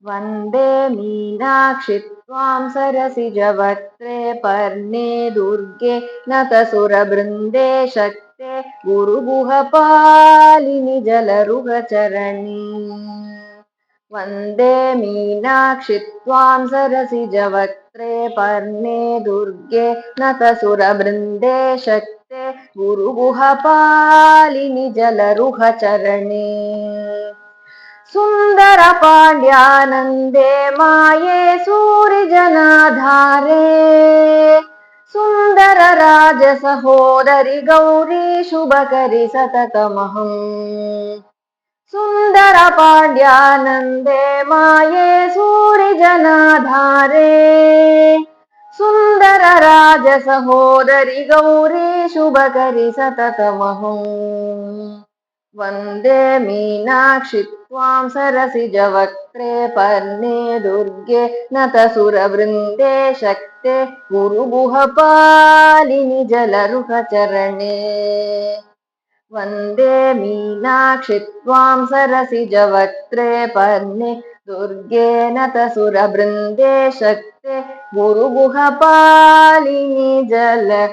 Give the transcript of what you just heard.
वन्दे मीनाक्षि त्वां सरसिजवक्त्रे पर्णे दुर्गे नतसुरवृन्दे शक्ते गुरुगुहपालिनि जलरुहचरणी वन्दे मीनाक्षि त्वां सरसिजवक्त्रे पर्णे दुर्गे नतसुरवृन्दे शक्ते गुरुगुहपालिनि जलरुहचरणे सुन्दर पाण्ड्यानन्दे माये सूरिजनाधारे सुन्दर राजसहोदरि गौरी शुभकरि सततमहम् सुन्दर पाण्ड्यानन्दे माये सूरिजनाधारे सुन्दर राजसहोदरि गौरी शुभकरि सततमहम् वन्दे मीनाक्षि त्वां सरसिजवक्त्रे पर्णे दुर्गे नतसुरवृन्दे शक्ते गुरुगुहपालिनि जलरुहचरणे वन्दे मीनाक्षि त्वां सरसिजवक्त्रे पर्णे दुर्गे नतसुरवृन्दे शक्ते गुरुगुहपालिनि जलरुहचरणे।